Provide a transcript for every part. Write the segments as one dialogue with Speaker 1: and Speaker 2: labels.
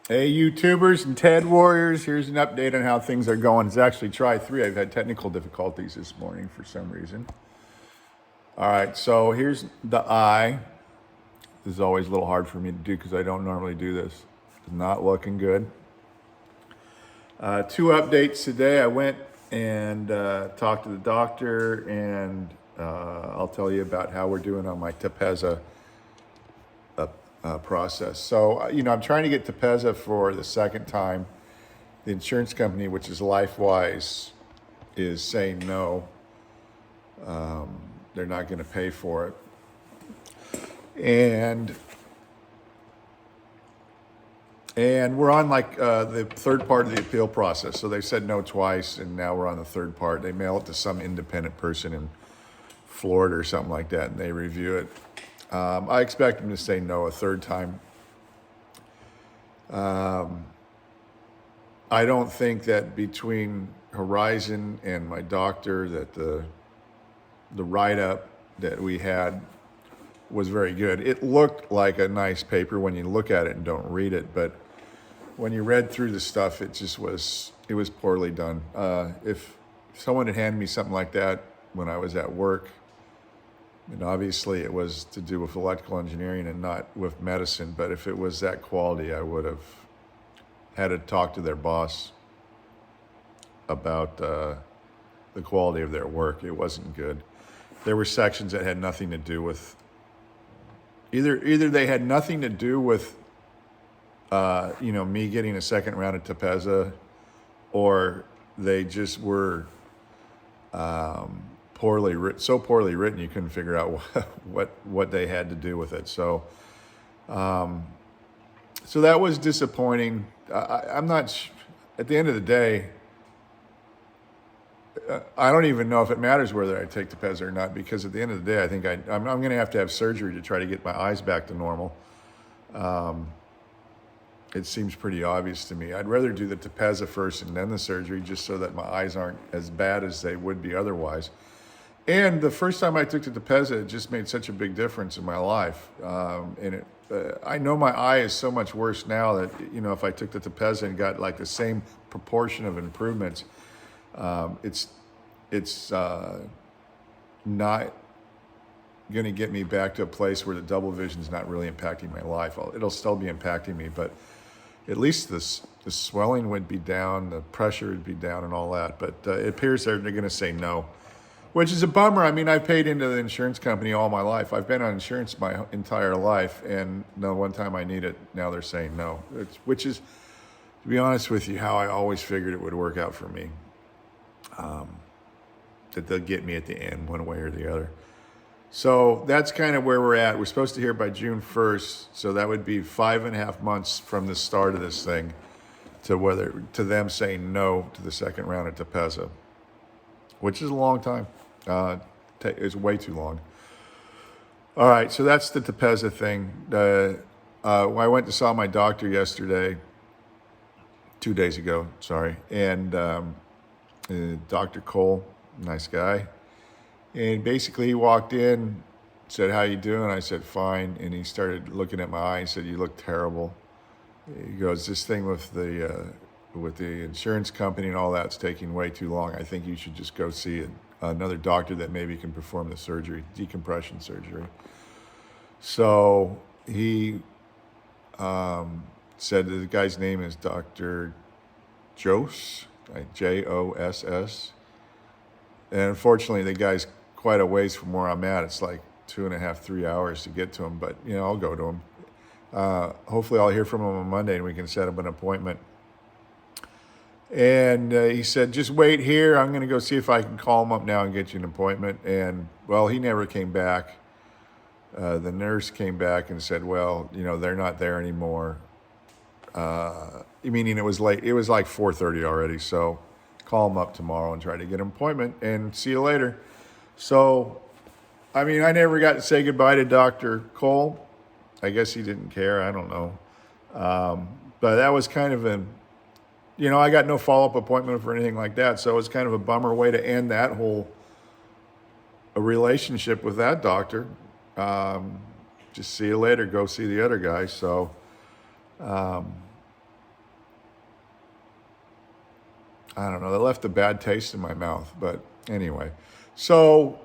Speaker 1: Hey, YouTubers and TED Warriors, here's an update on how things are going. It's actually try 3. I've had technical difficulties this morning for some reason. All right, so here's the eye. This is always a little hard for me to do because I don't normally do this. It's not looking good. 2 updates today. I went and talked to the doctor, and I'll tell you about how we're doing on my Tepezza process. So, I'm trying to get Tepezza for the second time. The insurance company, which is LifeWise, is saying no. They're not going to pay for it. And we're on the third part of the appeal process. So they said no twice, and now we're on the third part. They mail it to some independent person in Florida or something like that, and they review it. I expect them to say no a third time. I don't think that between Horizon and my doctor that the write-up that we had was very good. It looked like a nice paper when you look at it and don't read it, but when you read through the stuff, it was poorly done. If someone had handed me something like that when I was at work, and obviously it was to do with electrical engineering and not with medicine, but if it was that quality, I would have had to talk to their boss about the quality of their work. It wasn't good. There were sections that had nothing to do with, either they had nothing to do with, me getting a second round of Tepezza, or they just were so poorly written you couldn't figure out what they had to do with it. So that was disappointing. I'm not. At the end of the day, I don't even know if it matters whether I take Tepezza or not, because at the end of the day, I think I'm going to have surgery to try to get my eyes back to normal. It seems pretty obvious to me. I'd rather do the Tepezza first and then the surgery, just so that my eyes aren't as bad as they would be otherwise. And the first time I took the Tepezza, it just made such a big difference in my life. I know my eye is so much worse now that, if I took the Tepezza and got like the same proportion of improvements, it's not going to get me back to a place where the double vision is not really impacting my life. It'll still be impacting me, but at least the swelling would be down, the pressure would be down, and all that. But it appears they're going to say no, which is a bummer. I mean, I paid into the insurance company all my life. I've been on insurance my entire life, and the one time I need it, now they're saying no, which is, to be honest with you, how I always figured it would work out for me. That they'll get me at the end one way or the other. So that's kind of where we're at. We're supposed to hear by June 1st, so that would be 5.5 months from the start of this thing to them saying no to the second round of Tepezza, which is a long time. It's way too long. All right, so that's the Tepezza thing. I went to saw my doctor yesterday, 2 days ago, sorry, and Dr. Cole, nice guy. And basically he walked in, said, "How you doing?" I said, "Fine." And he started looking at my eye. He said, "You look terrible." He goes, "This thing with the insurance company and all that's taking way too long. I think you should just go see another doctor that maybe can perform the surgery, decompression surgery." So he said the guy's name is Dr. Joss, Joss. And unfortunately, the guy's quite a ways from where I'm at. It's like 2.5, 3 hours to get to him, but I'll go to him. Hopefully I'll hear from him on Monday and we can set up an appointment. And he said, "Just wait here. I'm going to go see if I can call him up now and get you an appointment." And well, he never came back. The nurse came back and said, "Well, they're not there anymore." Meaning it was late. It was like 4:30 already. So call him up tomorrow and try to get an appointment, and see you later. So, I never got to say goodbye to Dr. Cole. I guess he didn't care. I don't know. But that was kind of I got no follow-up appointment or anything like that. So it was kind of a bummer way to end that whole relationship with that doctor. Just see you later. Go see the other guy. So, I don't know, that left a bad taste in my mouth. But anyway, so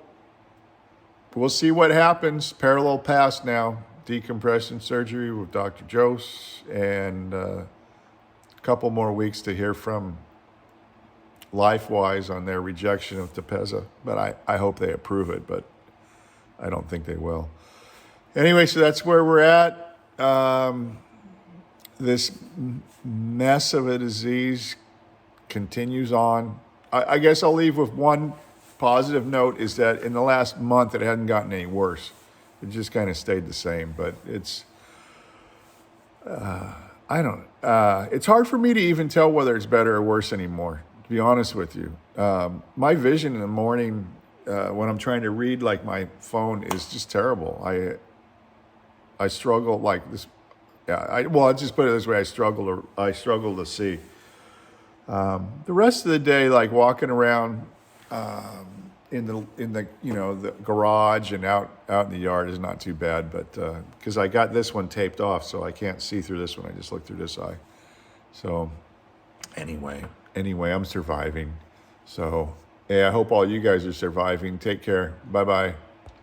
Speaker 1: we'll see what happens. Parallel pass now, decompression surgery with Dr. Jose, and a couple more weeks to hear from LifeWise on their rejection of Tepezza. But I hope they approve it, but I don't think they will. Anyway, so that's where we're at. This mess of a disease continues on. I guess I'll leave with one positive note, is that in the last month it hadn't gotten any worse. It just kind of stayed the same. But it's, it's hard for me to even tell whether it's better or worse anymore, to be honest with you. My vision in the morning when I'm trying to read like my phone is just terrible. I struggle like this. Yeah, I'll just put it this way: I struggle to see. The rest of the day, like walking around in the the garage and out in the yard, is not too bad. But because I got this one taped off, so I can't see through this one. I just look through this eye. So anyway, I'm surviving. So yeah, I hope all you guys are surviving. Take care. Bye bye.